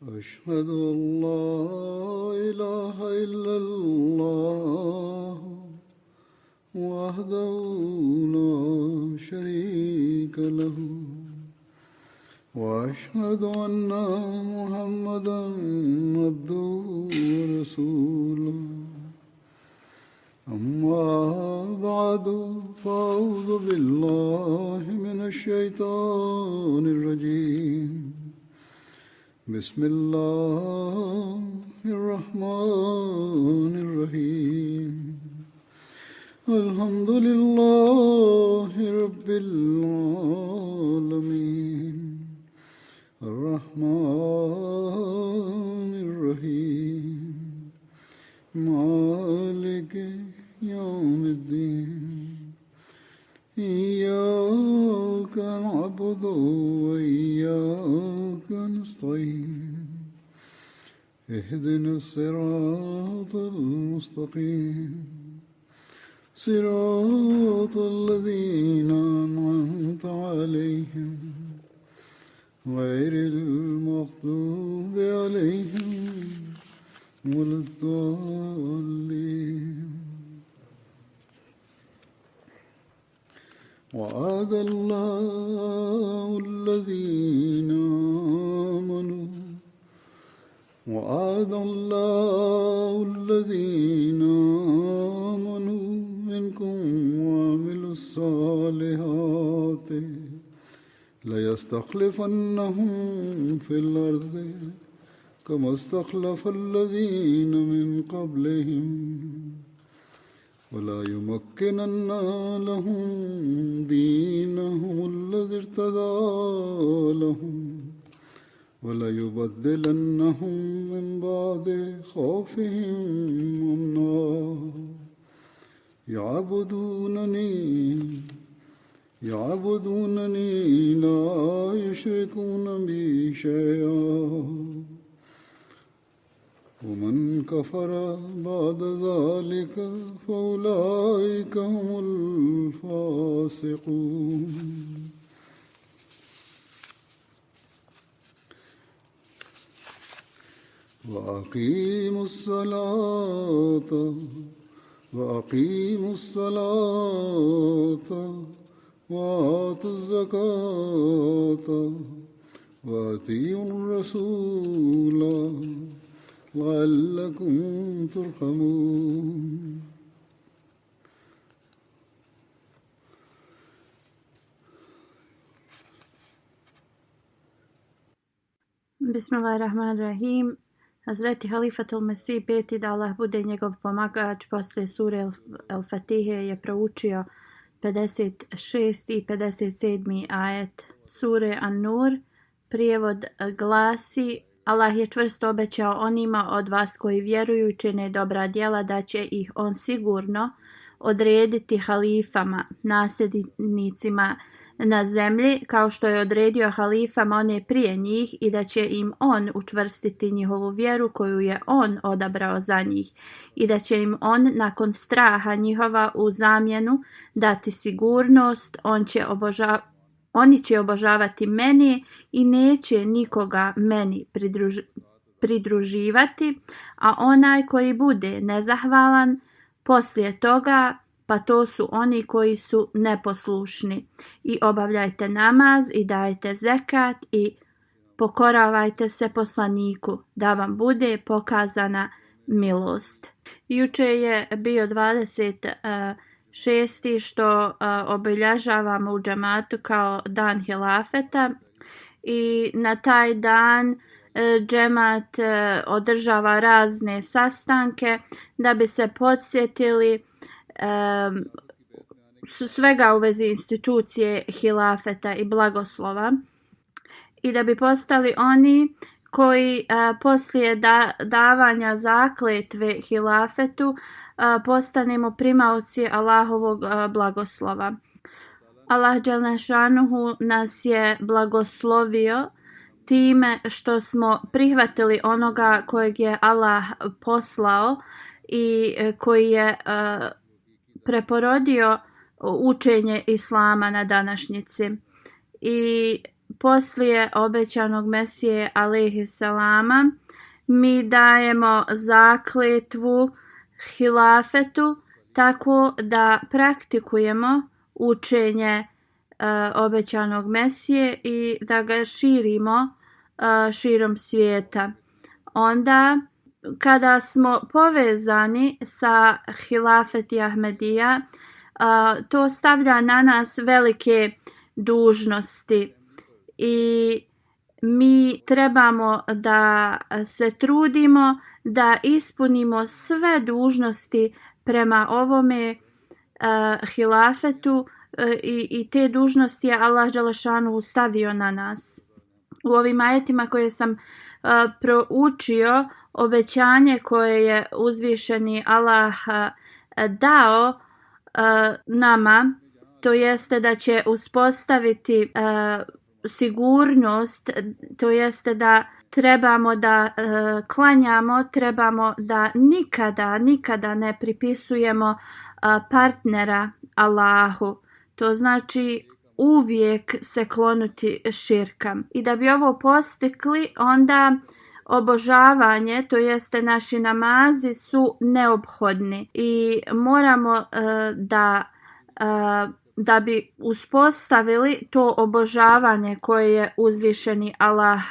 أشهد أن لا إله إلا الله وحده لا شريك له وأشهد أن محمدا عبده ورسوله أما بعد فأعوذ بالله من الشيطان الرجيم بسم الله الرحمن الرحيم الحمد لله رب العالمين الرحمن الرحيم مالك يوم الدين إياك نعبد وإياك نستعين اهدنا الصراط المستقيم صراط الذين أنعمت عليهم غير المغضوب عليهم ولا الضالين وعد الله الذين آمنوا منكم وعملوا الصالحات ليستخلفنهم في الأرض كما استخلف الذين من قبلهم ولا يمكنن لهم دينهم الذي ارتضى لهم ولا يبدلنهم من بعد خوفهم أمنا يعبدونني لا يشركون بي شيئا ومن كفر بعد ذلك فأولئك هم الفاسقون وأقيموا الصلاة وآتوا الزكاة وأطيعوا الرسول لعلكم ترحمون Bismillahirrahmanirrahim. Hazreti Halifatul Mesih peti da Allah bude njegov pomagač poslije sure El-Fatihe je proučio 56. i 57. ajet sure An-Nur. Prijevod glasi: Allah je čvrsto obećao onima od vas koji vjeruju i čine dobra djela da će ih on sigurno odrediti halifama, nasljednicima na zemlji, kao što je odredio halifama one prije njih, i da će im on učvrstiti njihovu vjeru koju je on odabrao za njih, i da će im on nakon straha njihova u zamjenu dati sigurnost. Oni će obožavati mene i neće nikoga meni pridruživati, a onaj koji bude nezahvalan poslije toga, pa to su oni koji su neposlušni. I obavljajte namaz i dajte zekat i pokoravajte se poslaniku, da vam bude pokazana milost. Juče je bio 26. što obilježavamo u džematu kao dan hilafeta, i na taj dan džemat održava razne sastanke da bi se podsjetili svega u vezi institucije hilafeta i blagoslova, i da bi postali oni koji poslije davanja zakletve hilafetu postanemo primaoci Allahovog blagoslova. Allah dželle šanuhu nas je blagoslovio time što smo prihvatili onoga kojeg je Allah poslao i koji je preporodio učenje Islama na današnjici. I poslije obećanog Mesije alejhi selama mi dajemo zakletvu hilafetu tako da praktikujemo učenje obećanog Mesije i da ga širimo širom svijeta. Onda kada smo povezani sa hilafeti Ahmedija, to stavlja na nas velike dužnosti i mi trebamo da se trudimo da ispunimo sve dužnosti prema ovome hilafetu i te dužnosti je Allah dželešanu stavio na nas. U ovim ajetima koje sam proučio, obećanje koje je uzvišeni Allah dao nama, to jeste da će uspostaviti sigurnost, to jeste da trebamo da klanjamo, trebamo da nikada ne pripisujemo partnera Allahu. To znači uvijek se klonuti širka. I da bi ovo postigli, onda obožavanje, to jeste naši namazi, su neophodni i moramo da bi uspostavili to obožavanje koje je uzvišeni Allah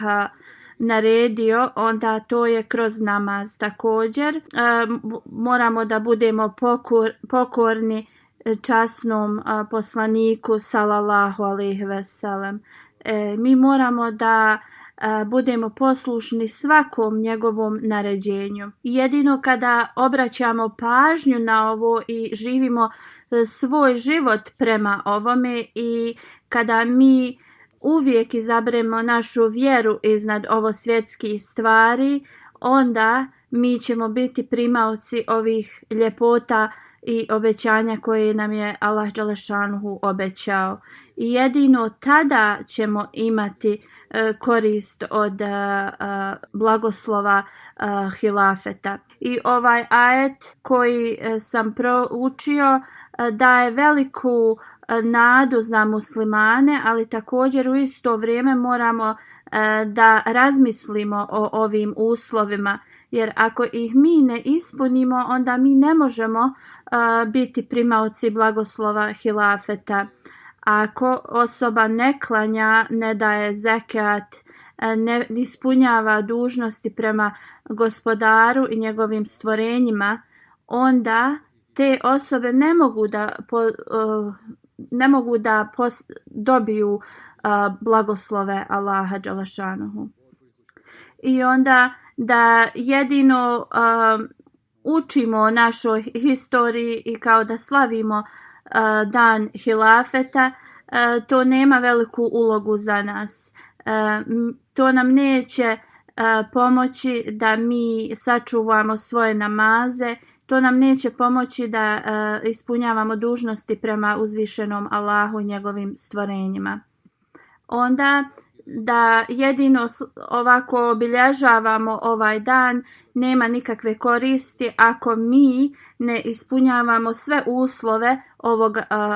naredio, onda to je kroz namaz. Također moramo da budemo pokorni časnom poslaniku sallallahu alejhi ve sellem. Mi moramo da budemo poslušni svakom njegovom naređenju. Jedino kada obraćamo pažnju na ovo i živimo svoj život prema ovome i kada mi uvijek izaberemo našu vjeru iznad ovo svjetskih stvari, onda mi ćemo biti primaoci ovih ljepota i obećanja koje nam je Allah dželešanuhu obećao. I jedino tada ćemo imati korist od blagoslova hilafeta. I ovaj ajet koji sam proučio daje veliku nadu za muslimane, ali također u isto vrijeme moramo da razmislimo o ovim uslovima, jer ako ih mi ne ispunimo, onda mi ne možemo biti primaoci blagoslova hilafeta. Ako osoba ne klanja, ne daje zekat, ne ispunjava dužnosti prema gospodaru i njegovim stvorenjima, onda te osobe ne mogu da dobiju blagoslove Allaha dželešanuhu. I onda da jedino učimo o našoj historiji i kao da slavimo dan hilafeta, to nema veliku ulogu za nas. To nam neće pomoći da mi sačuvamo svoje namaze, to nam neće pomoći da ispunjavamo dužnosti prema uzvišenom Allahu i njegovim stvorenjima. Onda da jedino ovako obilježavamo ovaj dan nema koristi ako mi ne ispunjavamo sve uslove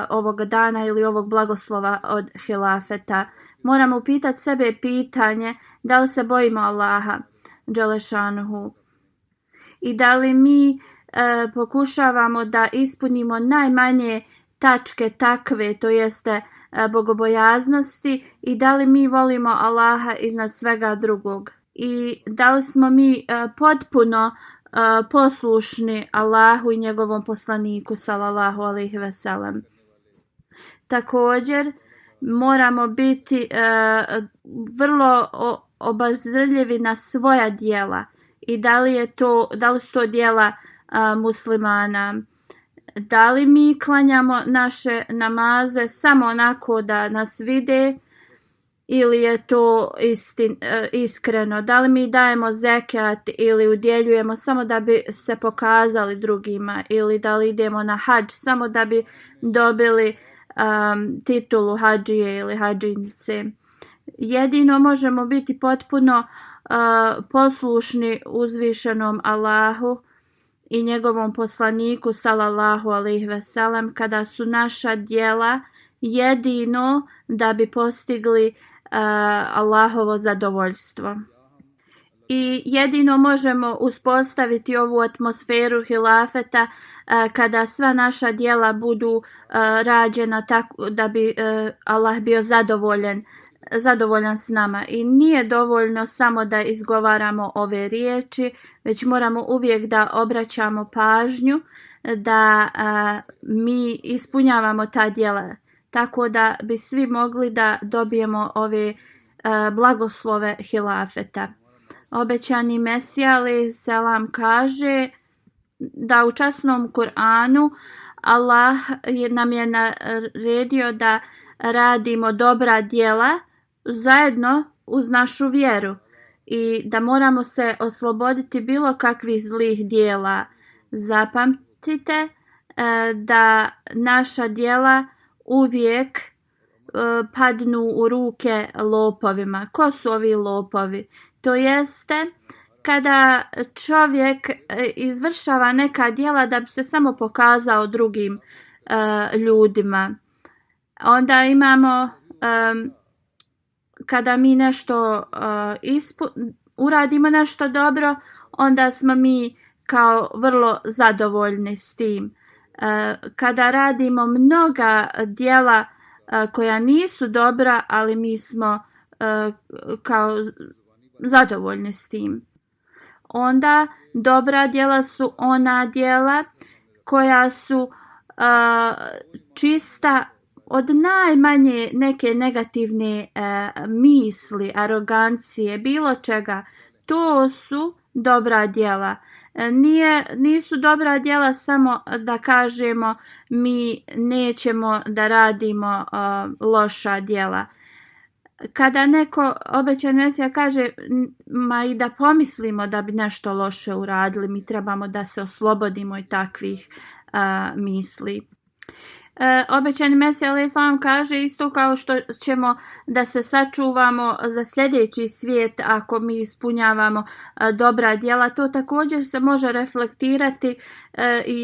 ovog dana ili ovog blagoslova od hilafeta. Moramo upitati sebe pitanje da li se bojimo Allaha dželešanuhu i da li mi pokušavamo da ispunimo najmanje tačke takve, to jeste bogobojaznosti, i da li mi volimo Allaha iznad svega drugog i da li smo mi potpuno poslušni Allahu i njegovom poslaniku sallallahu alejhi ve sellem. Također moramo biti vrlo obazrljivi na svoja djela i da li su to djela muslimana. Da li mi klanjamo naše namaze samo onako da nas vide ili je to iskreno? Da li mi dajemo zekat ili udjeljujemo samo da bi se pokazali drugima, ili da li idemo na hadž samo da bi dobili titulu hadžije ili hadžinice? Jedino možemo biti potpuno poslušni uzvišenom Allahu i njegovom poslaniku sallallahu alejhi ve sellem kada su naša djela jedino da bi postigli Allahovo zadovoljstvo. I jedino možemo uspostaviti ovu atmosferu hilafeta kada sva naša djela budu rađena tako da bi Allah bio zadovoljan s nama. I nije dovoljno samo da izgovaramo ove riječi, već moramo uvijek da obraćamo pažnju da mi ispunjavamo ta djela, tako da bi svi mogli da dobijemo ove blagoslove hilafeta. Obećani Mesija alejhi selam kaže da u časnom Kur'anu Allah nam je naredio da radimo dobra djela zajedno uz našu vjeru i da moramo se osloboditi bilo kakvih zlih djela. Zapamtite da naša djela uvijek padnu u ruke lopovima. Ko su ovi lopovi? To jeste kada čovjek izvršava neka djela da bi se samo pokazao drugim ljudima. Onda imamo kada mi nešto uradimo nešto dobro, onda smo mi kao vrlo zadovoljni s tim. Kada radimo mnoga djela koja nisu dobra, ali mi smo kao zadovoljni s tim. Onda dobra djela su ona djela koja su čista od najmanje neke negativne misli, arogancije, bilo čega. To su dobra djela. Nisu dobra djela samo da kažemo mi nećemo da radimo loša djela. Kada neko obećan Mesija kaže ma i da pomislimo da bi nešto loše uradili, mi trebamo da se oslobodimo i takvih misli. Obećani Mesija alejhi selam kaže isto kao što ćemo da se sačuvamo za sljedeći svijet ako mi ispunjavamo dobra djela, to također se može reflektirati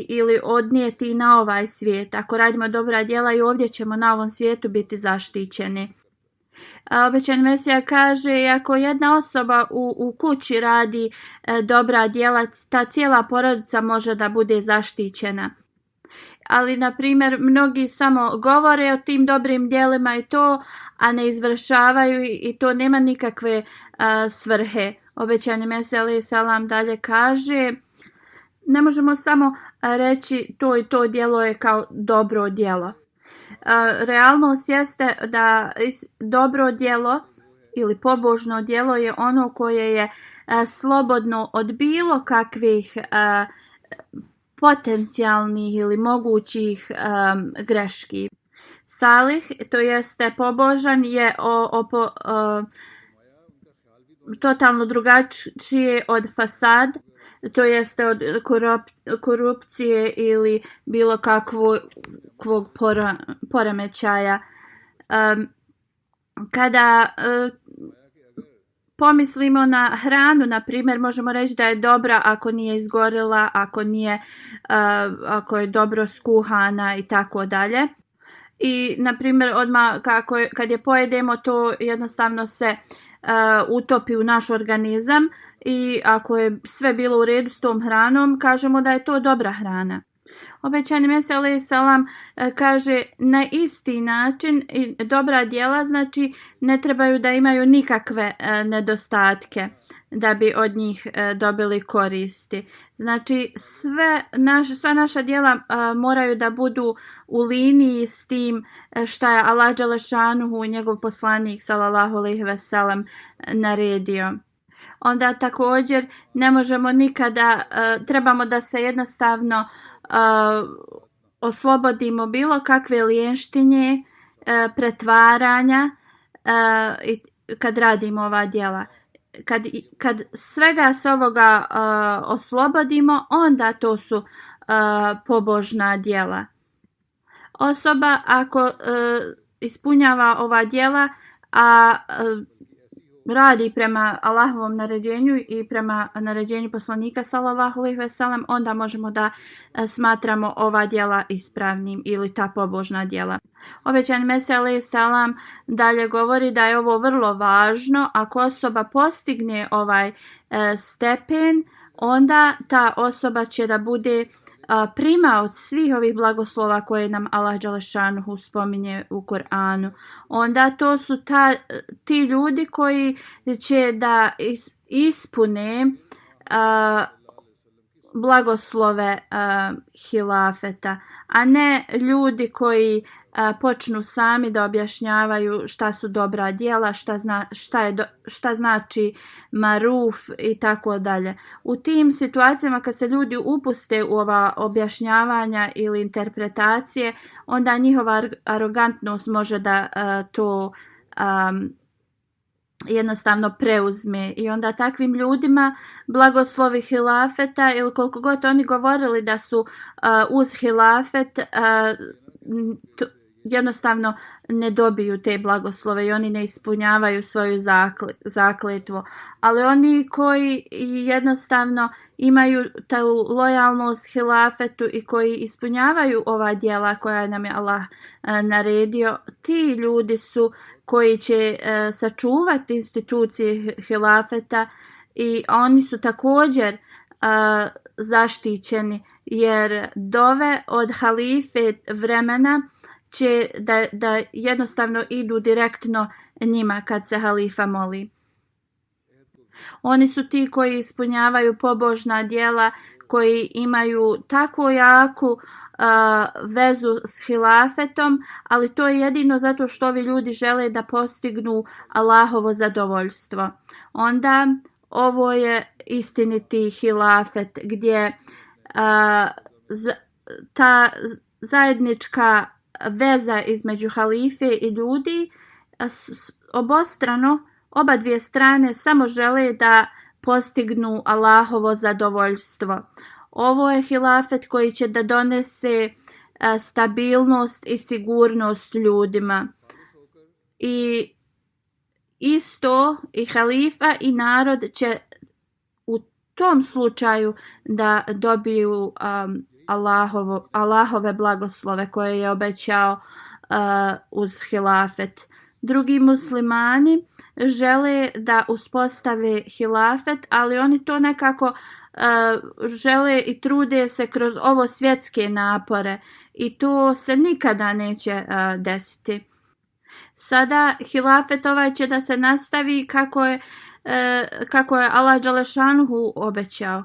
ili odnijeti na ovaj svijet. Ako radimo dobra djela i ovdje ćemo na ovom svijetu biti zaštićeni. Obećani Mesija kaže ako jedna osoba u kući radi dobra djela, ta cijela porodica može da bude zaštićena. Ali, na primjer, mnogi samo govore o tim dobrim djelima i to, a ne izvršavaju i to nema nikakve svrhe. Obećani Mesija alejhi selam dalje kaže ne možemo samo reći to i to djelo je kao dobro djelo. Realnost jeste da dobro djelo ili pobožno djelo je ono koje je slobodno od bilo kakvih potencijalnih ili mogućih greški. Salih, to jeste pobožan, je totalno drugačije od fasad, to jeste od korupcije ili bilo kakvog poremećaja. Kada pomislimo na hranu, na primjer, možemo reći da je dobra ako nije izgorila, ako je dobro skuhana i tako dalje. I, na primjer, odmah kad je pojedemo, to jednostavno se utopi u naš organizam i ako je sve bilo u redu s tom hranom, kažemo da je to dobra hrana. Obećani Mesija alejhi selam kaže na isti način i dobra djela znači ne trebaju da imaju nikakve nedostatke da bi od njih dobili koristi. Znači sva naša djela moraju da budu u liniji s tim šta je Allah dželešanuhu i njegov poslanik sallallahu alejhi ve sellem naredio. Onda također ne možemo nikada, trebamo da se jednostavno oslobodimo bilo kakve lijenštinje, pretvaranja kad radimo ova djela. Kad svega s ovoga oslobodimo, onda to su pobožna djela. Osoba ako ispunjava ova djela, a radi prema Allahovom naređenju i prema naređenju poslanika sallallahu alejhi ve sellem, onda možemo da smatramo ova djela ispravnim ili ta pobožna djela. Obećani Mesija alejhi selam dalje govori da je ovo vrlo važno. Ako osoba postigne ovaj stepen, onda ta osoba će da bude primaoc svih ovih blagoslova koje nam Allah dželešanuhu spominje u Kur'anu. Onda to su ti ljudi koji će da ispune blagoslove hilafeta, a ne ljudi koji počnu sami da objašnjavaju šta su dobra djela, šta znači maruf i tako dalje. U tim situacijama kad se ljudi upuste u ova objašnjavanja ili interpretacije, onda njihova arogantnost može da to jednostavno preuzme i onda takvim ljudima blagoslovi hilafeta ili koliko god oni govorili da su uz hilafet jednostavno ne dobiju te blagoslove i oni ne ispunjavaju svoju zakletvu. Ali oni koji jednostavno imaju tu lojalnost hilafetu i koji ispunjavaju ova djela koja nam je Allah naredio, ti ljudi su koji će sačuvati institucije hilafeta i oni su također zaštićeni jer dove od halife vremena će da jednostavno idu direktno njima kad se halifa moli. Oni su ti koji ispunjavaju pobožna djela, koji imaju tako jaku vezu s hilafetom, ali to je jedino zato što ovi ljudi žele da postignu Allahovo zadovoljstvo. Onda ovo je istiniti hilafet gdje ta zajednička veza između halife i ljudi obostrano, oba dvije strane samo žele da postignu Allahovo zadovoljstvo. Ovo je hilafet koji će da donese stabilnost i sigurnost ljudima. I isto i halifa i narod će u tom slučaju da dobiju Allahove blagoslove koje je obećao uz hilafet. Drugi muslimani žele da uspostave hilafet, ali oni to nekako žele i trude se kroz ovo svjetske napore i to se nikada neće desiti. Sada hilafet ovaj će da se nastavi kako je Allah dželešanuhu obećao.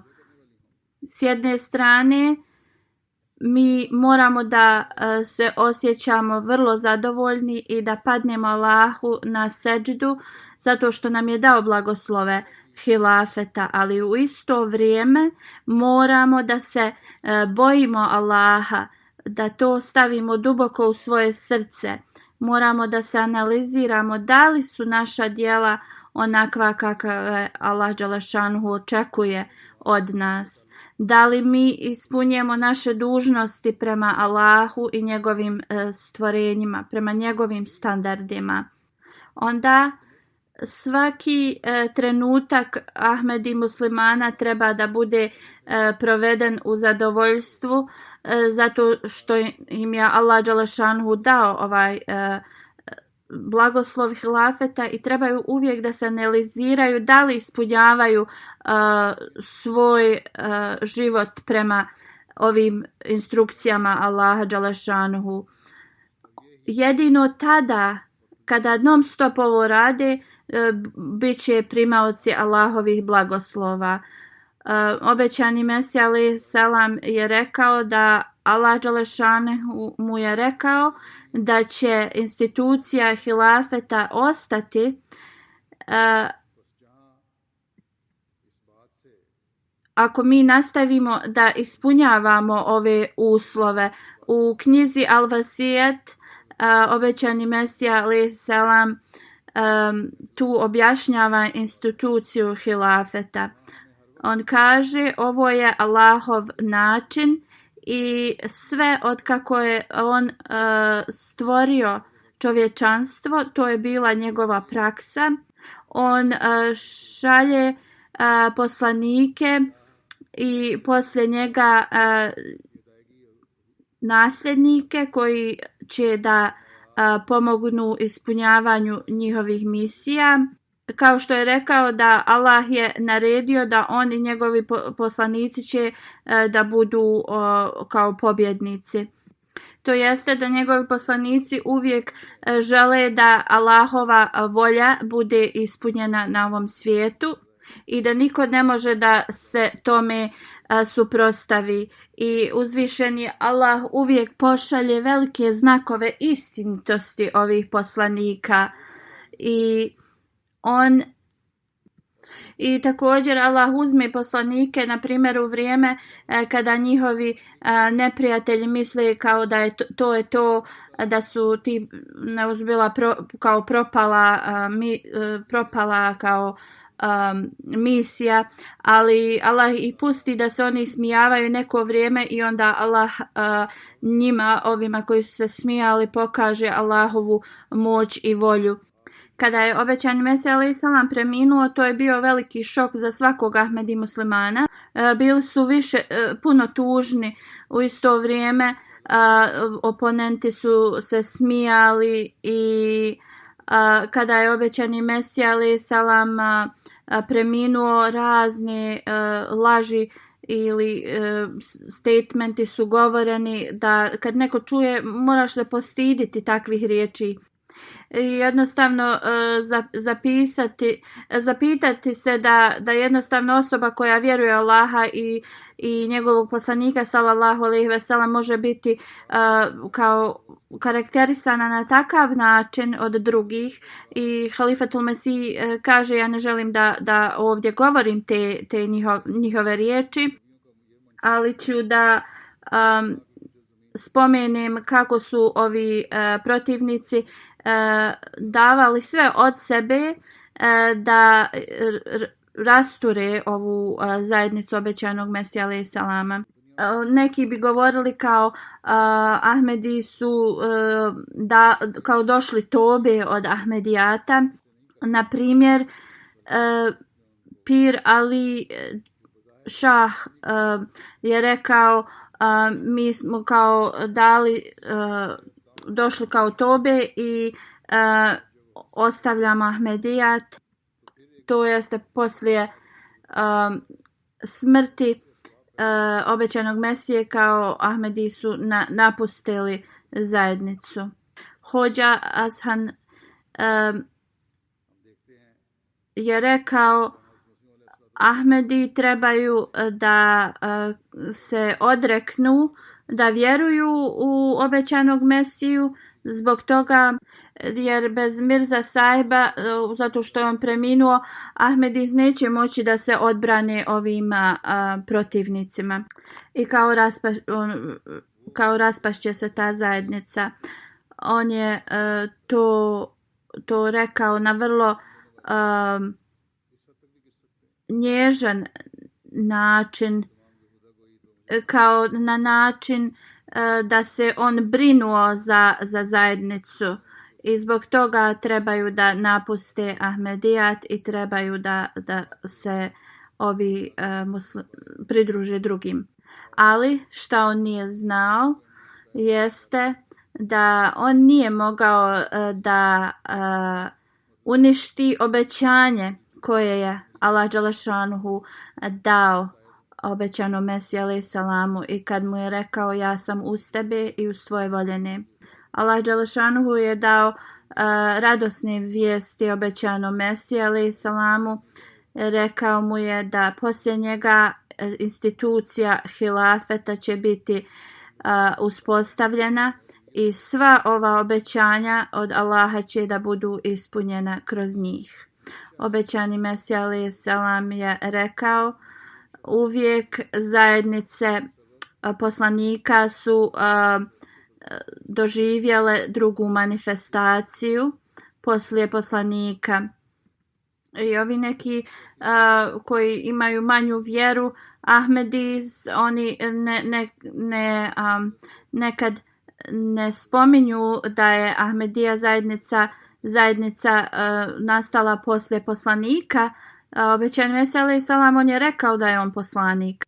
S jedne strane mi moramo da se osjećamo vrlo zadovoljni i da padnemo Allahu na seđdu zato što nam je dao blagoslove hilafeta, ali u isto vrijeme moramo da se bojimo Allaha, da to stavimo duboko u svoje srce. Moramo da se analiziramo da li su naša djela onakva kakve Allah dželešanuhu očekuje od nas. Da li mi ispunjujemo naše dužnosti prema Allahu i njegovim stvorenjima, prema njegovim standardima. Onda svaki trenutak Ahmedi muslimana treba da bude proveden u zadovoljstvu zato što im je Allah dželešanuhu dao ovaj blagoslov hilafeta i trebaju uvijek da se analiziraju da li ispunjavaju svoj život prema ovim instrukcijama Allaha dželešanuhu. Jedino tada kada non stop ovo rade bit će primaoci Allahovih blagoslova. Obećani Mesija alejhi selam je rekao da Allah dželešanuhu mu je rekao da će institucija hilafeta ostati ako mi nastavimo da ispunjavamo ove uslove. U knjizi Al-Vasijet obećani Mesija alejhi selam tu objašnjava instituciju hilafeta. On kaže ovo je Allahov način i sve od kako je on stvorio čovječanstvo, to je bila njegova praksa. On šalje poslanike i poslije njega nasljednike koji će da pomognu ispunjavanju njihovih misija. Kao što je rekao da Allah je naredio da on i njegovi poslanici će da budu kao pobjednici. To jeste da njegovi poslanici uvijek žele da Allahova volja bude ispunjena na ovom svijetu i da niko ne može da se tome suprotstavi. I uzvišeni Allah uvijek pošalje velike znakove istinitosti ovih poslanika. I također Allah uzme poslanike, na primjer u vrijeme kada njihovi neprijatelji misle kao da je to da su ti neuzbila kao propala kao misija, ali Allah ih pusti da se oni smijavaju neko vrijeme i onda Allah njima, ovima koji su se smijali, pokaže Allahovu moć i volju. Kada je obećani Mesija alejhi selam preminuo, to je bio veliki šok za svakog Ahmedi muslimana. Bili su puno tužni. U isto vrijeme oponenti su se smijali i kada je obećani Mesija alejhi selam preminuo, razne laži ili statementi su govoreni da kad neko čuje moraš se postiditi takvih riječi. I jednostavno zapitati se da jednostavno osoba koja vjeruje Allaha i njegovog poslanika sallallahu alejhi ve sellem može biti kao karakterisana na takav način od drugih. I Halifatul Mesih kaže, ja ne želim da ovdje govorim te njihove riječi, ali ću da spomenem kako su ovi protivnici davali sve od sebe da rasture ovu zajednicu obećanog Mesija alejhi selama. Neki bi govorili kao Ahmedi su kao došli tobe od Ahmedijata. Na primjer, Pir Ali Šah je rekao mi smo kao došli kao tobe i ostavljamo Ahmedijat, to jeste poslije smrti obećanog Mesije, kao Ahmedi su napustili zajednicu. Hođa Azhan je rekao Ahmedi trebaju da se odreknu, da vjeruju u obećanog Mesiju, zbog toga jer bez Mirza Sahiba, zato što je on preminuo, Ahmedi neće moći da se odbrane ovim protivnicima. I kao raspašće se ta zajednica. On je to rekao na vrlo nježan način, kao na način da se on brinuo za zajednicu i zbog toga trebaju da napuste Ahmedijat i trebaju da se ovi pridruže drugim. Ali šta on nije znao jeste da on nije mogao da uništi obećanje koje je Allah dželešanuhu dao obećanom Mesiji alejhi selamu i kad mu je rekao ja sam uz tebe i uz tvoje voljene. Allah dželešanuhu je dao radosne vijesti obećanom Mesiji alejhi selamu. Rekao mu je da poslije njega institucija hilafeta će biti uspostavljena i sva ova obećanja od Allaha će da budu ispunjena kroz njih. Obećani Mesija alejhi selam je rekao uvijek zajednice poslanika su doživjele drugu manifestaciju poslije poslanika. I ovi neki koji imaju manju vjeru, Ahmediz, oni nekad ne spominju da je Ahmedija zajednica nastala poslije poslanika. Obećani Mesija alejhi selam, on je rekao da je on poslanik.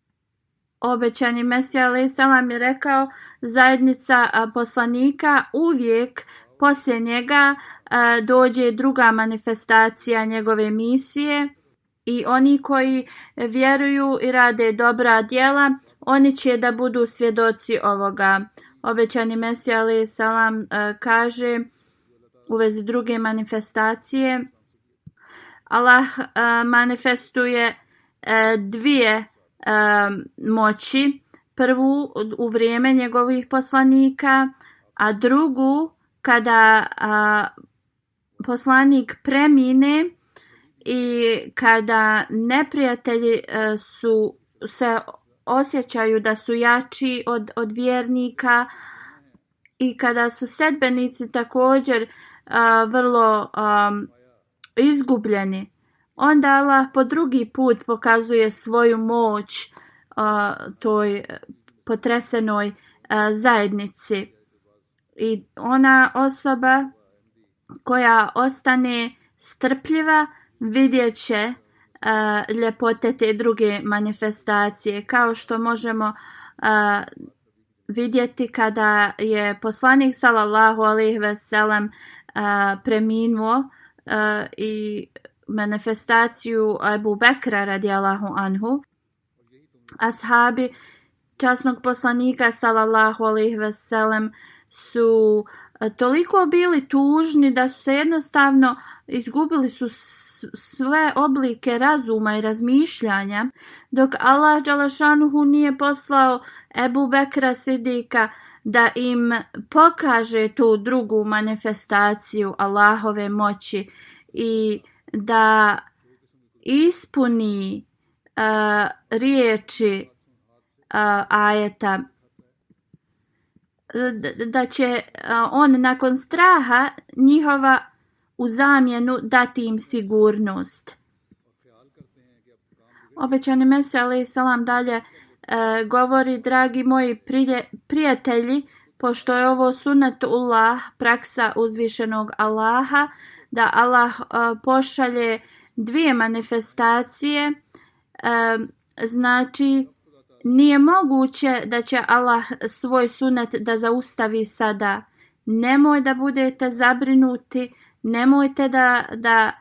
Obećani Mesija alejhi selam je rekao zajednica poslanika uvijek poslije njega dođe druga manifestacija njegove misije i oni koji vjeruju i rade dobra djela, oni će da budu svjedoci ovoga. Obećani Mesija alejhi selam kaže u vezi druge manifestacije, Allah manifestuje dvije moći. Prvu u vrijeme njegovih poslanika, a drugu kada poslanik premine i kada neprijatelji se osjećaju da su jači od vjernika i kada su sledbenici također vrlo izgubljeni, onda Allah po drugi put pokazuje svoju moć toj potresenoj zajednici. I ona osoba koja ostane strpljiva vidjet će ljepote te druge manifestacije, kao što možemo vidjeti kada je poslanik sallallahu alejhi ve sellem preminuo i manifestaciju Ebu Bekra radijallahu anhu. Ashabi časnog poslanika sallallahu alejhi ve sellem su toliko bili tužni da su se jednostavno izgubili su sve oblike razuma i razmišljanja, dok Allah dželešanuhu nije poslao Ebu Bekra Sidika da im pokaže tu drugu manifestaciju Allahove moći i da ispuni riječi ajeta, da će on nakon straha njihova u zamjenu dati im sigurnost. Obećani Mesija alejhi selam dalje govori, dragi moji prijatelji, pošto je ovo sunetullah, praksa uzvišenog Allaha, da Allah pošalje dvije manifestacije, znači nije moguće da će Allah svoj sunet da zaustavi sada. Nemoj da budete zabrinuti, nemojte da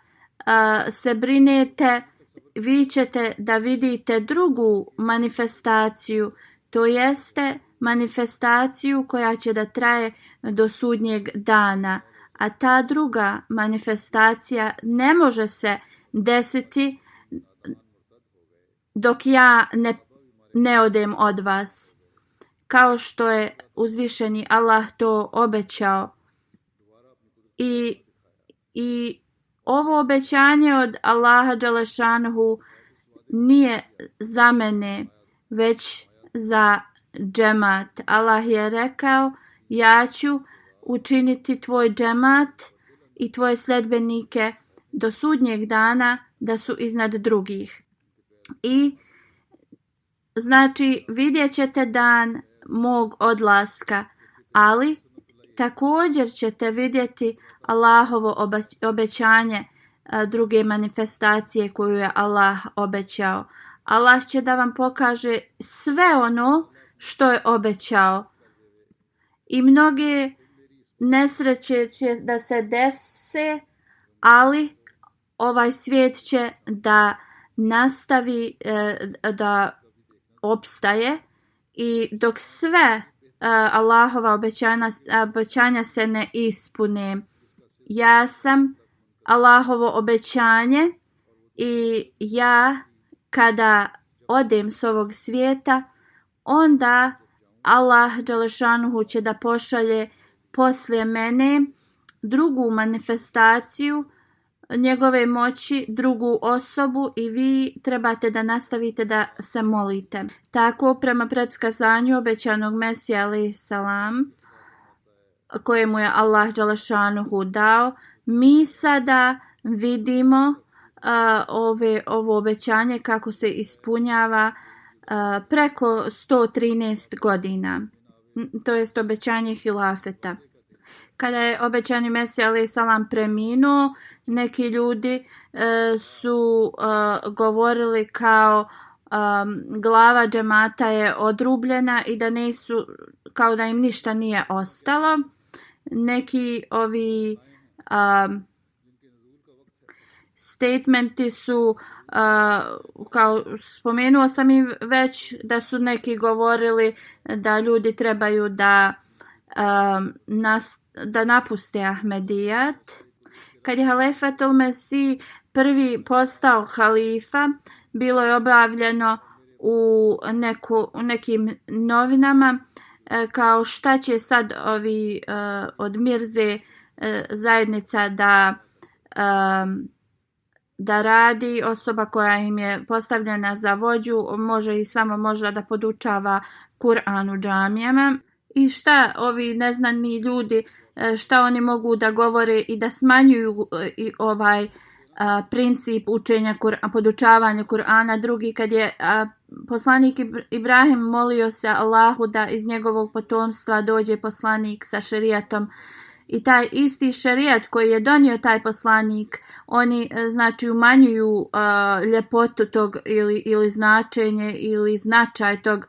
se brinete, vi ćete da vidite drugu manifestaciju, to jeste manifestaciju koja će da traje do sudnjeg dana. A ta druga manifestacija ne može se desiti dok ja ne odem od vas, kao što je uzvišeni Allah to obećao. I ovo obećanje od Allaha dželešanuhu nije za mene, već za džemat. Allah je rekao, ja ću učiniti tvoj džemat i tvoje sledbenike do sudnjeg dana da su iznad drugih. I znači vidjet ćete dan mog odlaska, ali također ćete vidjeti Allahovo obećanje druge manifestacije koju je Allah obećao. Allah će da vam pokaže sve ono što je obećao. I mnoge nesreće će da se dese, ali ovaj svijet će da nastavi da opstaje i dok sve Allahova obećanja se ne ispune. Ja sam Allahovo obećanje i ja kada odem s ovog svijeta, onda Allah dželešanuhu će da pošalje poslije mene drugu manifestaciju njegove moći, drugu osobu i vi trebate da nastavite da se molite. Tako prema predskazanju obećanog Mesija alejhi selam kojemu je Allah dželešanuhu dao, mi sada vidimo ovo obećanje kako se ispunjava preko 113 godina. To jest obećanje hilafeta. Kada je obećani Mesija alejhi selam preminuo, neki ljudi su govorili kao glava džemata je odrubljena i da nisu, kao da im ništa nije ostalo. neki ovi statementi su, kao spomenuo sam i već, da su neki govorili da ljudi trebaju da napuste Ahmedijat. Kad je Halifetul Mesih prvi postao halifa, bilo je objavljeno u nekim novinama kao šta će sad ovi od Mirze zajednica da radi. Osoba koja im je postavljena za vođu može i samo možda da podučava Kur'an u džamijama. I šta ovi neznani ljudi, šta oni mogu da govore i da smanjuju i ovaj princip učenja podučavanja Kur'ana. Drugi, kad je poslanik Ibrahim molio se Allahu da iz njegovog potomstva dođe poslanik sa šerijatom, i taj isti šerijat koji je donio taj poslanik, oni znači umanjuju ljepotu tog ili značenje ili značaj tog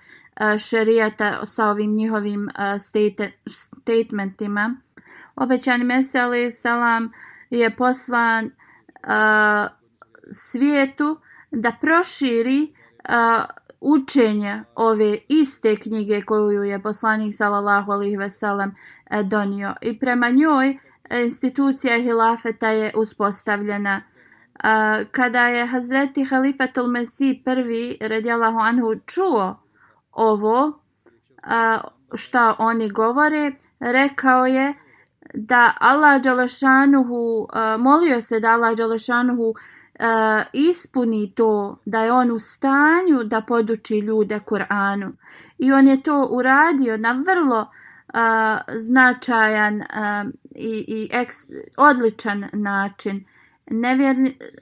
šerijata sa ovim njihovim statementima. Obećani Mesih alejhi selam je poslan svijetu da proširi učenje ove iste knjige koju je poslanik sallallahu alejhi ve sellem donio, i prema njoj institucija hilafeta je uspostavljena. Kada je Hazreti Halifatul Mesih prvi radijallahu anhu čuo ovo šta oni govore, rekao je da Allah dželešanuhu, molio se da Allah dželešanuhu ispuni to, da je on u stanju da poduči ljude Kur'anu, i on je to uradio na vrlo značajan i odličan način.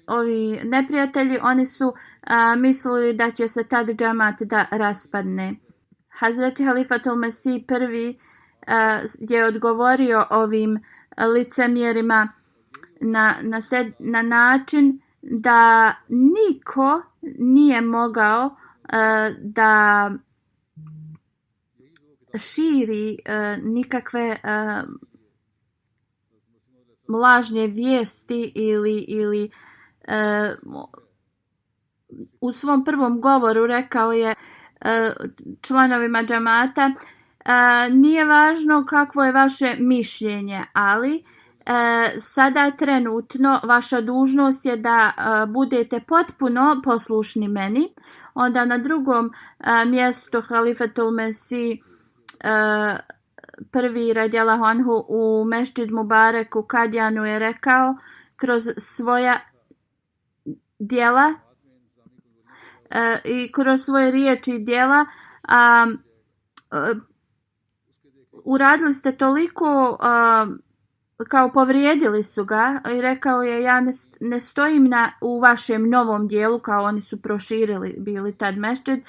Ovi neprijatelji, oni su mislili da će se tad džemat da raspadne. Hazreti Halifatul Mesih prvi je odgovorio ovim licemjerima na način da niko nije mogao da širi nikakve lažne vijesti ili u svom prvom govoru rekao je članovima džamata, nije važno kakvo je vaše mišljenje, ali sada trenutno vaša dužnost je da budete potpuno poslušni meni. Onda na drugom mjestu Halifatul Mesih prvi radijallahu anhu u Mešđid Mubarek u Kadijanu je rekao kroz svoja djela i kroz svoje riječi i djela, uradili ste toliko, kao povrijedili su ga, i rekao je, ja ne stojim u vašem novom dijelu, kao oni su proširili bili tad mešđid,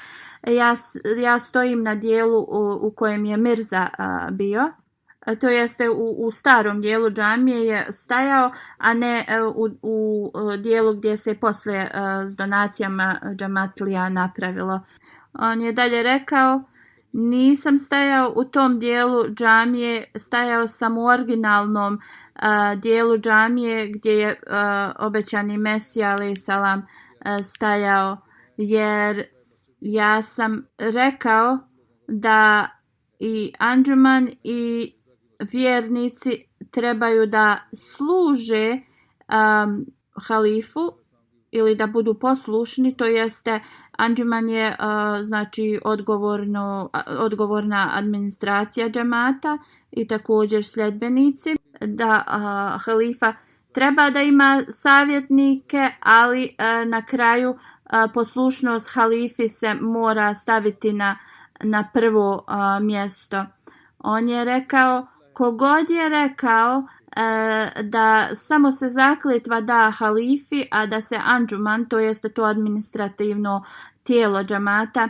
ja stojim na dijelu u kojem je Mirza bio, to jeste u starom dijelu džamije je stajao, a ne u dijelu gdje se poslije s donacijama džamatlija napravilo. On je dalje rekao, nisam stajao u tom dijelu džamije, stajao sam u originalnom dijelu džamije gdje je obećani Mesih alejhi selam stajao, jer ja sam rekao da i anđuman i vjernici trebaju da služe halifu ili da budu poslušni, to jeste anđuman je znači odgovorna administracija džemata i također sljedbenici, da halifa treba da ima savjetnike, ali na kraju poslušnost halifi se mora staviti na prvo mjesto. On je rekao, kogod je rekao da samo se zakletva da halifi, a da se anđuman, to jeste to administrativno tijelo džamata,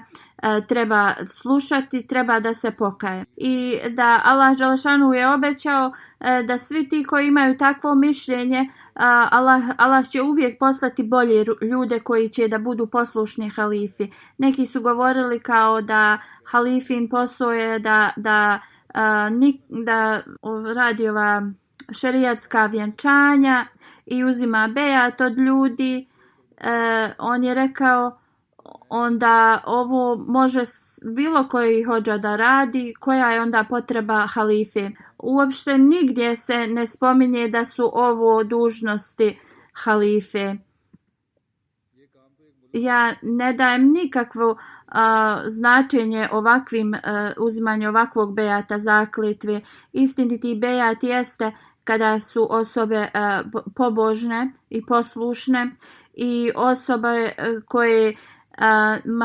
treba slušati, treba da se pokaje. I da Allah dželešanu je obećao da svi ti koji imaju takvo mišljenje, Allah će uvijek poslati bolje ljude koji će da budu poslušni halifi. Neki su govorili kao da halifin posao je da da radi ova šerijatska vjenčanja i uzima bejat od ljudi. On je rekao onda ovo može bilo koji hođa da radi, koja je onda potreba halife. Uopšte nigdje se ne spominje da su ovo dužnosti halife. Ja ne dajem nikakvo značenje ovakvim uzimanju ovakvog bejata zakletve. Istiniti bejat jeste kada su osobe pobožne i poslušne i osobe koje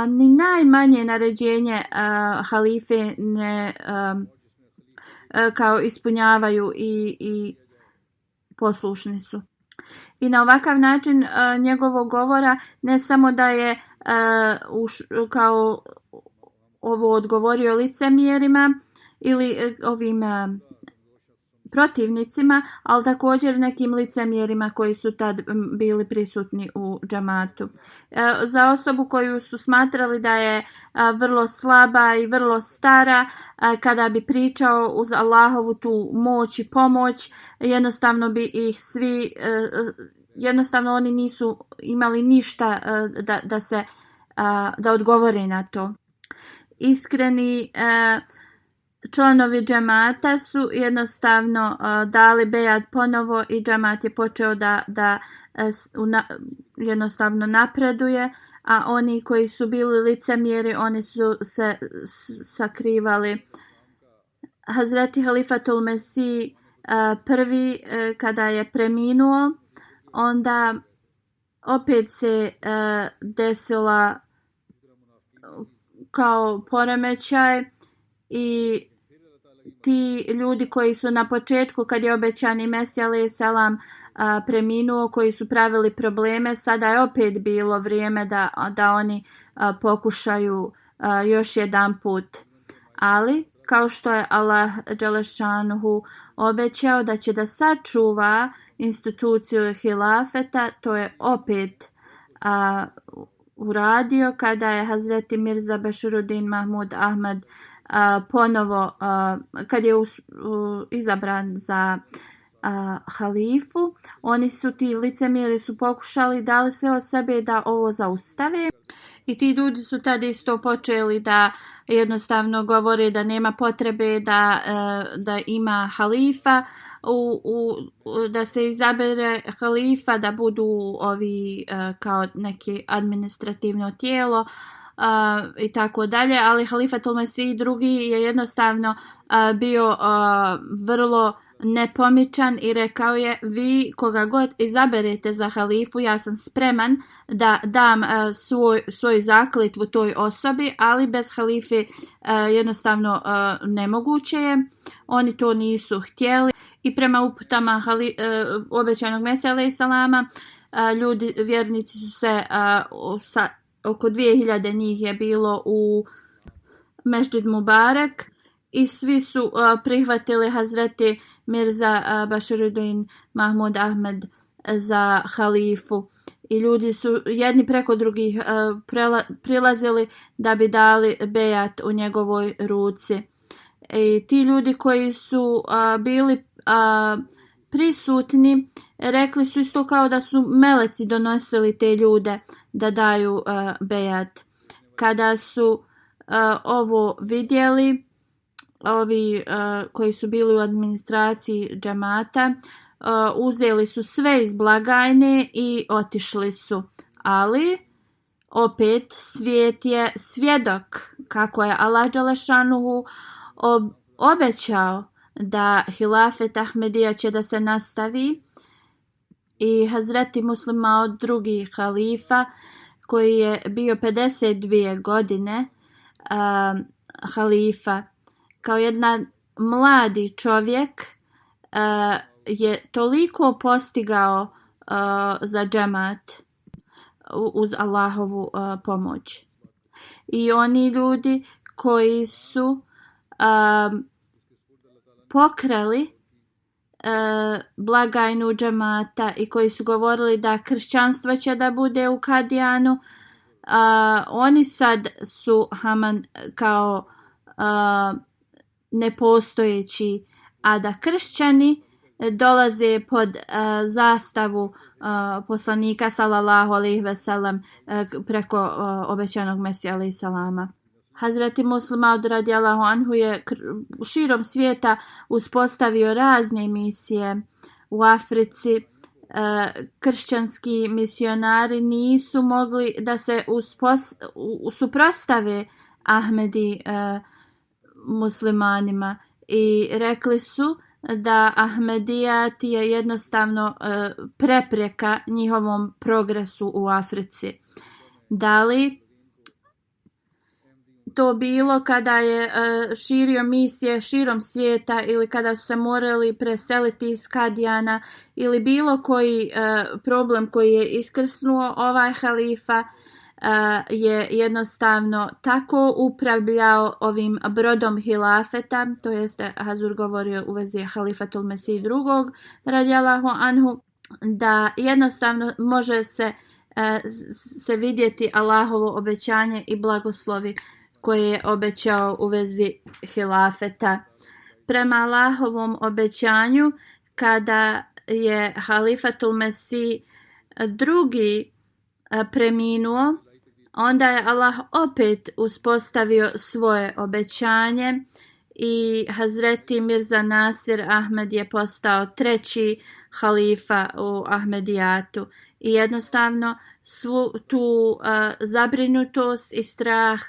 ni najmanje naređenje halife ne kao ispunjavaju i poslušni su. I na ovakav način njegovog govora ne samo da je kao ovo odgovorio licemjerima ili ovim protivnicima, ali također nekim licemjerima koji su tad bili prisutni u džamatu. Za osobu koju su smatrali da je vrlo slaba i vrlo stara, kada bi pričao uz Allahovu tu moć i pomoć, jednostavno bi ih svi, jednostavno oni nisu imali ništa da odgovore na to. Iskreni članovi džamata su jednostavno dali bejat ponovo i džamat je počeo da jednostavno napreduje, a oni koji su bili licemjeri, oni su se sakrivali. Hazreti Halifatul Mesih prvi kada je preminuo, onda opet se desila kao poremećaj i ti ljudi koji su na početku kad je obećani Mesija alejhi selam preminuo, koji su pravili probleme, sada je opet bilo vrijeme da oni pokušaju još jedan put. Ali kao što je Allah dželešanuhu obećao da će da sačuva instituciju hilafeta, to je opet uradio kada je Hazreti Mirza Beširudin Mahmud Ahmad ponovo kad je izabran za halifu. Oni su ti licemjeri su pokušali, dali sve od sebe da ovo zaustave i ti ljudi su tada isto počeli da jednostavno govore da nema potrebe da ima halifa, da se izabere halifa, da budu ovi kao neki administrativno tijelo i tako dalje, ali Halifatul Mesih drugi je jednostavno bio vrlo nepomičan i rekao je: vi koga god izaberete za halifu, ja sam spreman da dam svoju zakletvu toj osobi, ali bez halife jednostavno nemoguće je. Oni to nisu htjeli i prema uputama obećanog Mesija alejhi selama ljudi, vjernici su se oko 2000 njih je bilo u Mesdžid Mubarak i svi su prihvatili Hazreti Mirza Beširudin Mahmud Ahmed za halifu. I ljudi su jedni preko drugih prilazili da bi dali bejat u njegovoj ruci. I ti ljudi koji su bili prisutni rekli su isto kao da su meleci donosili te ljude da daju bejat. Kada su ovo vidjeli, ovi koji su bili u administraciji džamata, uzeli su sve iz blagajne i otišli su. Ali opet svijet je svjedok kako je Allah dželešanuhu obećao da hilafet Ahmedija će da se nastavi i Hazreti Muslim Maud drugi halifa koji je bio 52 godine halifa, kao jedan mladi čovjek je toliko postigao za džemat uz Allahovu pomoć. I oni ljudi koji su pokrali blagajnu džemata i koji su govorili da kršćanstvo će da bude u Kadijanu, oni sad su Haman kao nepostojeći, a da kršćani dolaze pod zastavu poslanika sallallahu alejhi ve sellem preko obećanog Mesija alejhi salama. Hazreti Muslim Maud radijallahu anhu je širom svijeta uspostavio razne misije u Africi. Kršćanski misionari nisu mogli da se suprotstave Ahmedi muslimanima i rekli su da Ahmedijat je jednostavno prepreka njihovom progresu u Africi. Da li to bilo kada je širio misije širom svijeta ili kada su se morali preseliti iz Kadijana ili bilo koji problem koji je iskrsnuo ovaj halifa je jednostavno tako upravljao ovim brodom hilafeta, to jeste Hazur govorio u vezi halifatul Mesih II radijallahu anhu, da jednostavno može se vidjeti Allahovo obećanje i blagoslovi koje je obećao u vezi hilafeta. Prema Allahovom obećanju, kada je halifatul Mesih II preminuo, onda je Allah opet uspostavio svoje obećanje i Hazreti Mirza Nasir Ahmed je postao treći halifa u Ahmedijatu. I jednostavno svu tu zabrinutost i strah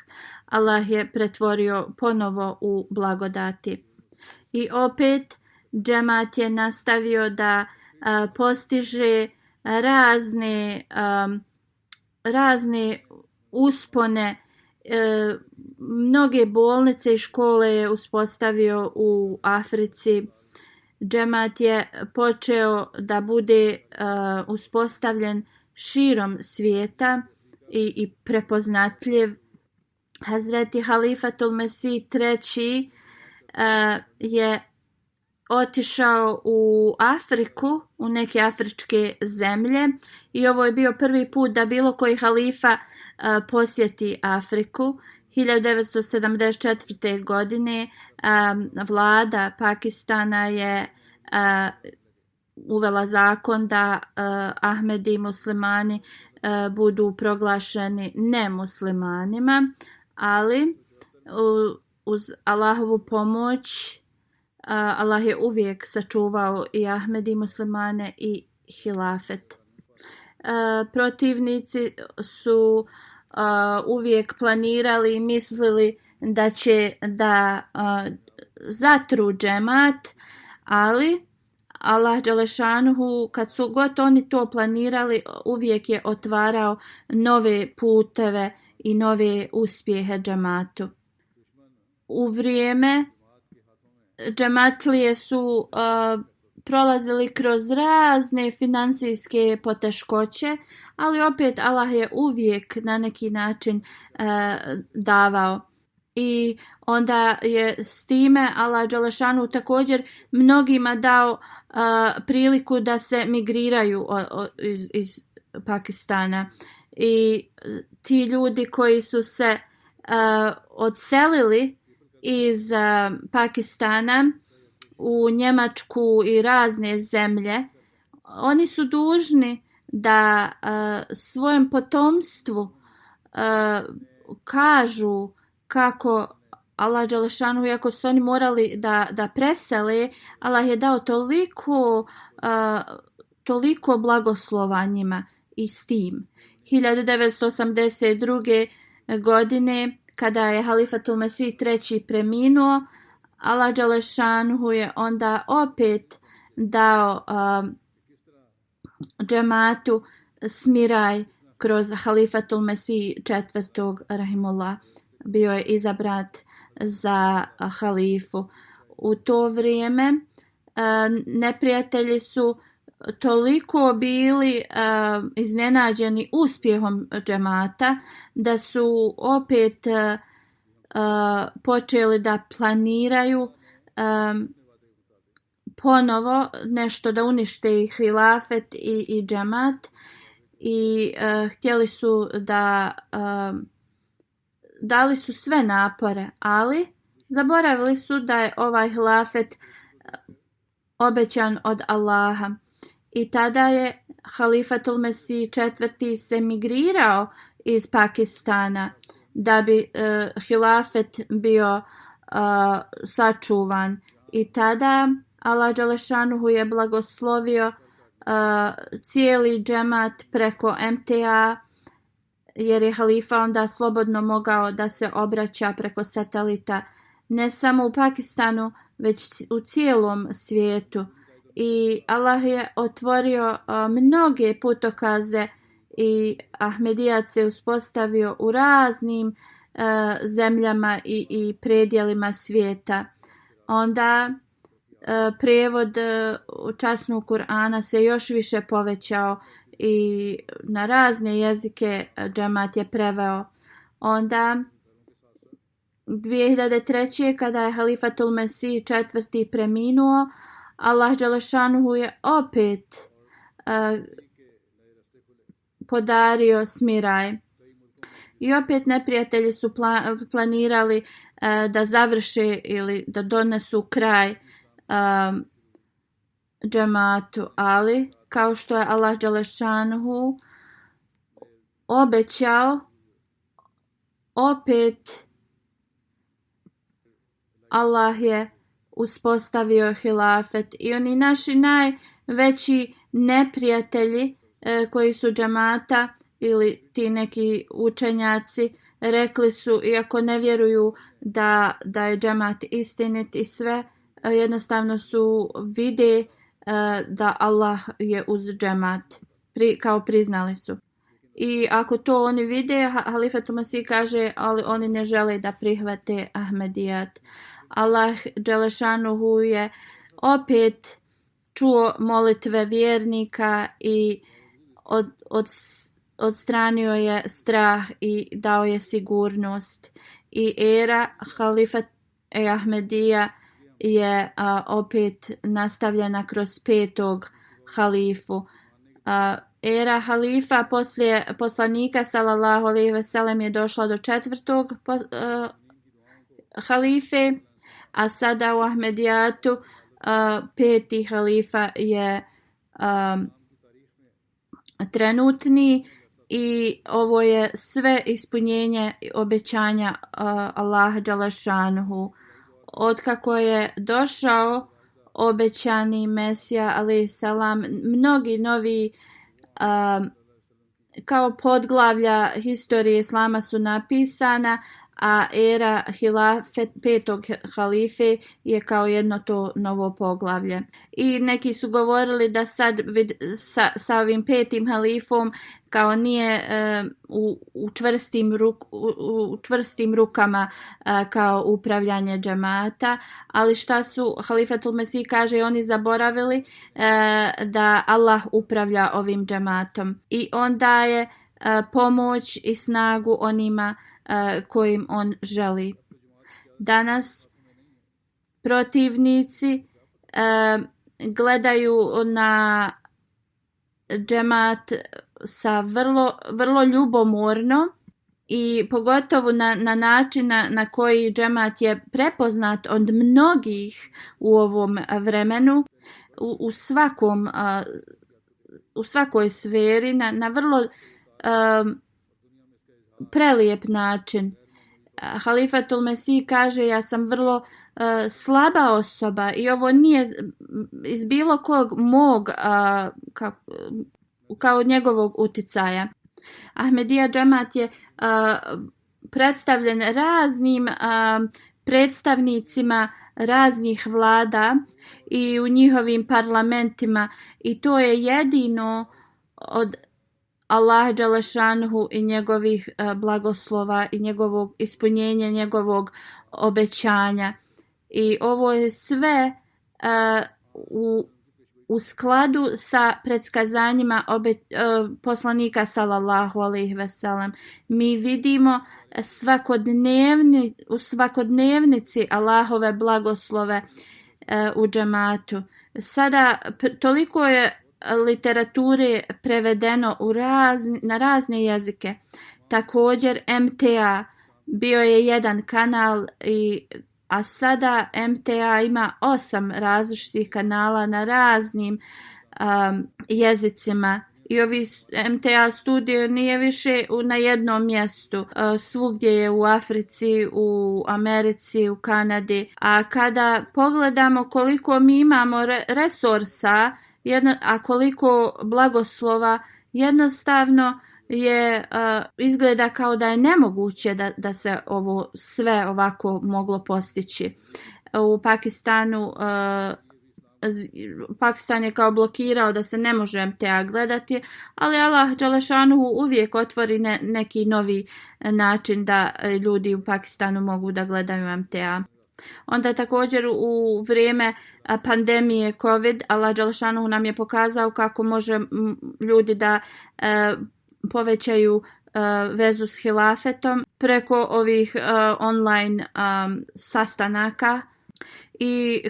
Allah je pretvorio ponovo u blagodati. I opet džemat je nastavio da postiže razne uspone. Mnoge bolnice i škole je uspostavio u Africi. Džemat je počeo da bude uspostavljen širom svijeta i prepoznatljiv. Hazreti Halifatul Mesih III je otišao u Afriku, u neke afričke zemlje i ovo je bio prvi put da bilo koji halifa posjeti Afriku. 1974. godine vlada Pakistana je uvela zakon da Ahmedi muslimani budu proglašeni nemuslimanima, ali uz Allahovu pomoć Allah je uvijek sačuvao i Ahmedi muslimane i hilafet. Protivnici su uvijek planirali i mislili da će da zatru džemat, ali Allah dželešanuhu, kad su god oni to planirali, uvijek je otvarao nove puteve i nove uspjehe džematu. U vrijeme džematlije su prolazili kroz razne financijske poteškoće, ali opet Allah je uvijek na neki način davao. I onda je s time Allah dželešanu također mnogima dao priliku da se migriraju iz Pakistana. I ti ljudi koji su se odselili iz Pakistana u Njemačku i razne zemlje, oni su dužni da svojem potomstvu kažu kako Allah dželešanu, iako su oni morali da presele, Allah je dao toliko blagoslova njima i s tim. 1982. godine, kada je halifatul Mesih III preminuo, Allah dželešanu je onda opet dao džematu smiraj kroz halifatul Mesih IV. Rahimullah. Bio je izabrat za halifu. U to vrijeme neprijatelji su toliko bili iznenađeni uspjehom džemata da su opet počeli da planiraju ponovo nešto da unište i hilafet i džemat i htjeli su da dali su sve napore, ali Zaboravili su da je ovaj hilafet obećan od Allaha. I tada je Halifatul Mesih četvrti se migrirao iz Pakistana da bi hilafet bio sačuvan. I tada Allah dželešanuhu je blagoslovio cijeli džemat preko MTA, jer je halifa onda slobodno mogao da se obraća preko satelita ne samo u Pakistanu, već u cijelom svijetu. I Allah je otvorio mnoge putokaze i Ahmedijat se uspostavio u raznim zemljama i predjelima svijeta. Onda prijevod časnog Kur'ana se još više povećao i na razne jezike džemat je preveo. Onda 2003. kada je Halifatul Mesih četvrti preminuo, Allah dželešanuhu je opet podario smiraj. I opet neprijatelji su planirali da završe ili da donesu kraj džematu, ali kao što je Allah dželešanuhu obećao, opet Allah je uspostavio hilafet. I oni naši najveći neprijatelji koji su džemata ili ti neki učenjaci rekli su, iako ne vjeruju da je džemat istinit i sve, jednostavno su vide da Allah je uz džemat, kao priznali su. I ako to oni vide, Halifatul Mesih kaže, ali oni ne žele da prihvate Ahmedijat. Allah dželešanuhu je opet čuo molitve vjernika i odstranio je strah i dao je sigurnost. I era Halifat Ahmedija je opet nastavljena kroz petog halifu. Era halifa poslije poslanika sallallahu alejhi ve sellem je došla do četvrtog halife, a sada u Ahmedijatu peti halifa je trenutni i ovo je sve ispunjenje obećanja Allaha dželešanuhu. Otkako je došao obećani Mesija alejhi selam, mnogi novi kao podglavlja historije islama su napisana, a era petog halife je kao jedno to novo poglavlje. I neki su govorili da sad sa ovim petim halifom kao nije u čvrstim rukama kao upravljanje džemata, ali šta su Halifatul Mesih kaže, oni zaboravili da Allah upravlja ovim džematom i on daje pomoć i snagu onima kojim on želi. Danas protivnici gledaju na džemat sa vrlo ljubomorno i pogotovo na način na koji džemat je prepoznat od mnogih u ovom vremenu, u svakoj sferi, na vrlo prelijep način. Halifatul Mesih kaže, ja sam vrlo slaba osoba i ovo nije iz bilo kog mog kao njegovog uticaja. Ahmedija džemat je predstavljen raznim predstavnicima raznih vlada i u njihovim parlamentima i to je jedino od Allah dželešanuhu i njegovih blagoslova i njegovog ispunjenja, njegovog obećanja. I ovo je sve u skladu sa predskazanjima poslanika sallallahu alejhi ve sellem. Mi vidimo u svakodnevnici Allahove blagoslove u džematu. Sada toliko je literature prevedeno na razne jezike. Također MTA bio je jedan kanal i a sada MTA ima 8 različitih kanala na raznim jezicima. I ovi MTA studio nije više na jednom mjestu. Svugdje je u Africi, u Americi, u Kanadi. A kada pogledamo koliko mi imamo resursa, a koliko blagoslova, jednostavno je izgleda kao da je nemoguće da se ovo sve ovako moglo postići. U Pakistanu Pakistan je kao blokirao da se ne može MTA gledati, ali Allah dželešanuhu uvijek otvori neki novi način da ljudi u Pakistanu mogu da gledaju MTA. Onda također u vrijeme pandemije COVID, Allah dželešanuhu nam je pokazao kako može ljudi da povećaju vezu s hilafetom preko ovih online sastanaka. I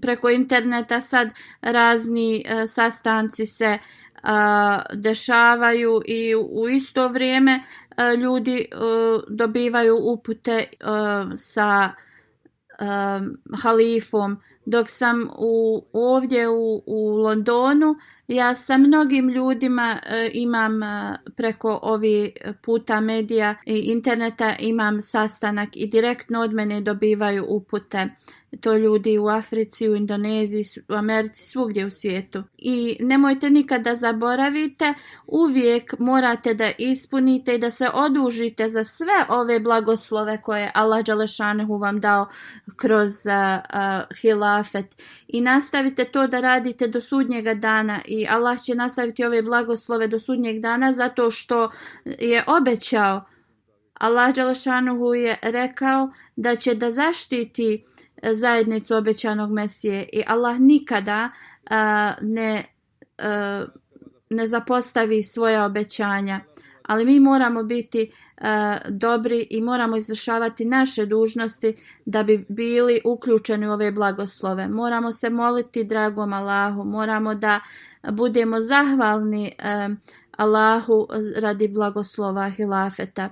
preko interneta sad razni sastanci se dešavaju i u isto vrijeme ljudi dobivaju upute sa halifom. Dok sam ovdje u Londonu, ja sa mnogim ljudima imam preko ovih puta medija i interneta imam sastanak i direktno od mene dobivaju upute. To ljudi u Africi, u Indoneziji, u Americi, svugdje u svijetu. I nemojte nikada zaboravite, uvijek morate da ispunite i da se odužite za sve ove blagoslove koje Allah dželešanuhu vam dao kroz hilafet. I nastavite to da radite do sudnjega dana i Allah će nastaviti ove blagoslove do sudnjeg dana zato što je obećao. Allah dželešanuhu je rekao da će da zaštiti zajednicu obećanog Mesije i Allah nikada ne zapostavi svoja obećanja. Ali mi moramo biti dobri i moramo izvršavati naše dužnosti da bi bili uključeni u ove blagoslove. Moramo se moliti dragom Allahu, moramo da budemo zahvalni Allahu radi blagoslova hilafeta.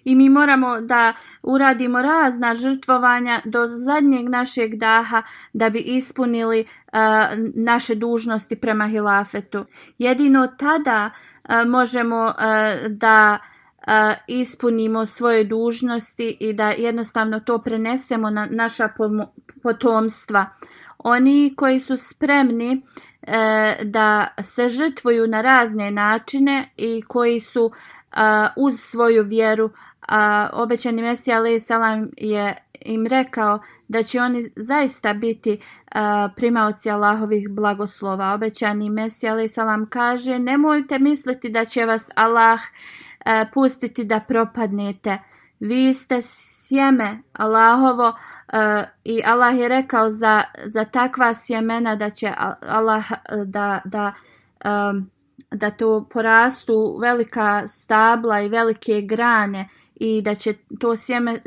I mi moramo da uradimo razna žrtvovanja do zadnjeg našeg daha da bi ispunili naše dužnosti prema hilafetu. Jedino tada možemo da ispunimo svoje dužnosti i da jednostavno to prenesemo na naša potomstva. Oni koji su spremni da se žrtvuju na razne načine i koji su uz svoju vjeru, obećani Mesija alejhi selam je im rekao da će oni zaista biti primaoci Allahovih blagoslova. Obećani Mesija alejhi selam kaže: nemojte misliti da će vas Allah pustiti da propadnete. Vi ste sjeme Allahovo i Allah je rekao za takva sjemena da će Allah da to porastu velika stabla i velike grane i da će to sjeme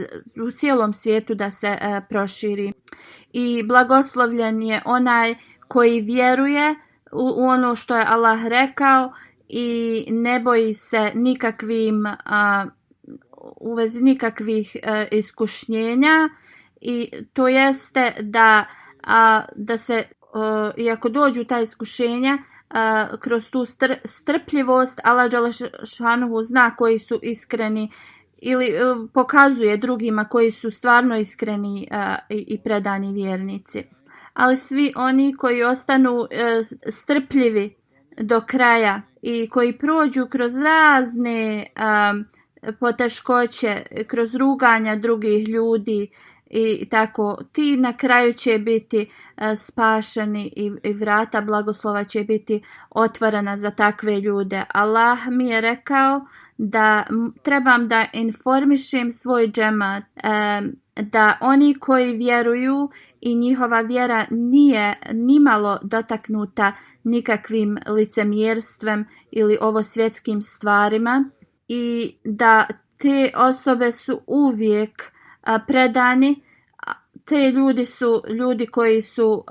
u cijelom svijetu da se proširi. I blagoslovljen je onaj koji vjeruje u ono što je Allah rekao i ne boji se u vezi nikakvih iskušnjenja, i to jeste da se iako dođu ta iskušenja, kroz tu strpljivost Allah dželešanuhu zna koji su iskreni ili pokazuje drugima koji su stvarno iskreni i predani vjernici. Ali svi oni koji ostanu strpljivi do kraja i koji prođu kroz razne poteškoće, kroz ruganja drugih ljudi i tako, ti na kraju će biti spašeni i vrata blagoslova će biti otvorena za takve ljude. Allah mi je rekao da trebam da informišem svoj džemat, da oni koji vjeruju i njihova vjera nije nimalo dotaknuta nikakvim licemjerstvom ili ovosvjetskim stvarima, i da te osobe su uvijek predani. Te ljudi su ljudi koji su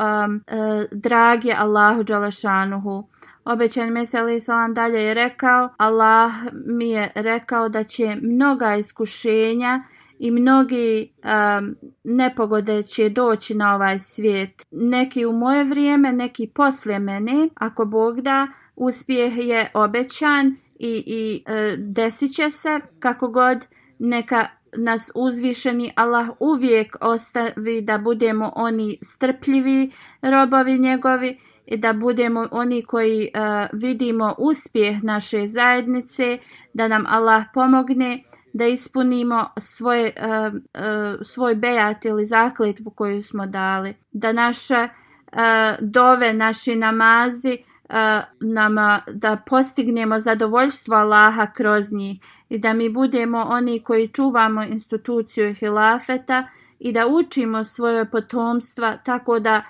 dragi Allahu dželešanuhu. Obećani Mesija alejhi selam dalje je rekao: Allah mi je rekao da će mnoga iskušenja i mnogi nepogode će doći na ovaj svijet. Neki u moje vrijeme, neki poslije mene. Ako Bog da, uspjeh je obećan i desit će se kako god. Neka nas uzvišeni Allah uvijek ostavi da budemo oni strpljivi robovi njegovi i da budemo oni koji vidimo uspjeh naše zajednice, da nam Allah pomogne da ispunimo svoj bejat ili zakletvu koju smo dali, da naše dove, naši namazi da postignemo zadovoljstvo Allaha kroz njih i da mi budemo oni koji čuvamo instituciju hilafeta i da učimo svoje potomstva tako da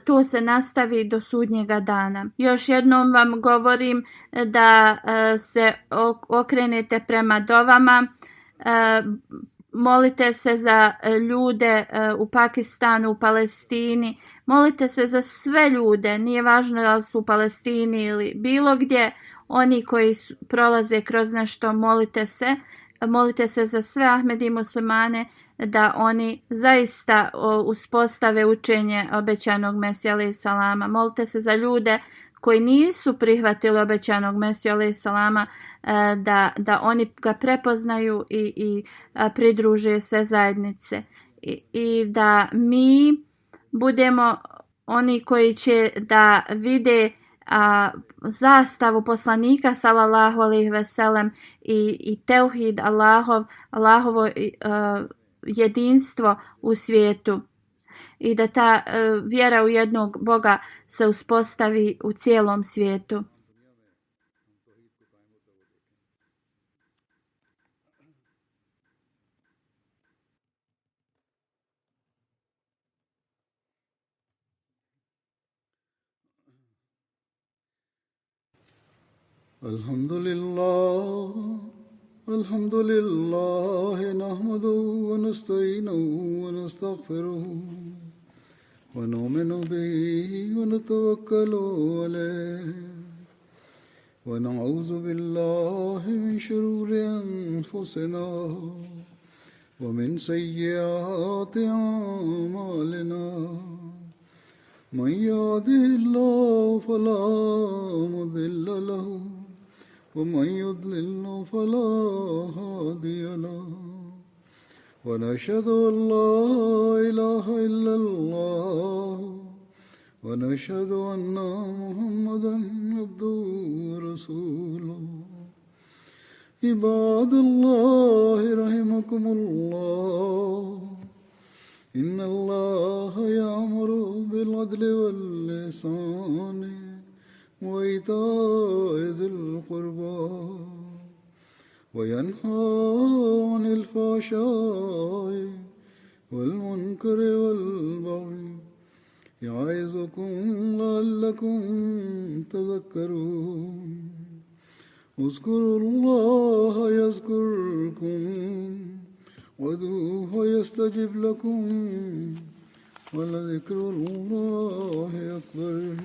to se nastavi do sudnjega dana. Još jednom vam govorim da se okrenete prema dovama, molite se za ljude u Pakistanu, u Palestini, molite se za sve ljude, nije važno da li su u Palestini ili bilo gdje, oni koji prolaze kroz nešto, molite se za sve Ahmedi muslimane da oni zaista uspostave učenje obećanog Mesija alejhi salama. Molite se za ljude koji nisu prihvatili obećanog Mesiju alejhi salama, da oni ga prepoznaju i pridruže se zajednice i da mi budemo oni koji će da vide zastavu poslanika sallallahu alejhi ve sellem i teuhid Allahovo jedinstvo u svijetu i da ta vjera u jednog Boga se uspostavi u cijelom svijetu. Alhamdulillah, nahmaduhu wa nasta'inuhu wa nastaghfiruhu wa nu'minu bihi wa natawakkalu alayhi wa na'udhu billahi min shururi anfusina wa min sayyiati a'malina. Man yahdihillahu fala mudilla lahu ومن يضلل فلا هادي له ونشهد أن لا إله إلا الله ونشهد أن محمدا عبده ورسوله. عباد الله رحمكم الله إن الله يأمر بالعدل والإحسان وإيتاء ذي القربى وينهى عن الفحشاء والمنكر والبغي يعظكم لعلكم تذكرون. اذكروا الله يذكركم وادعوه يستجب لكم ولذكر الله أكبر.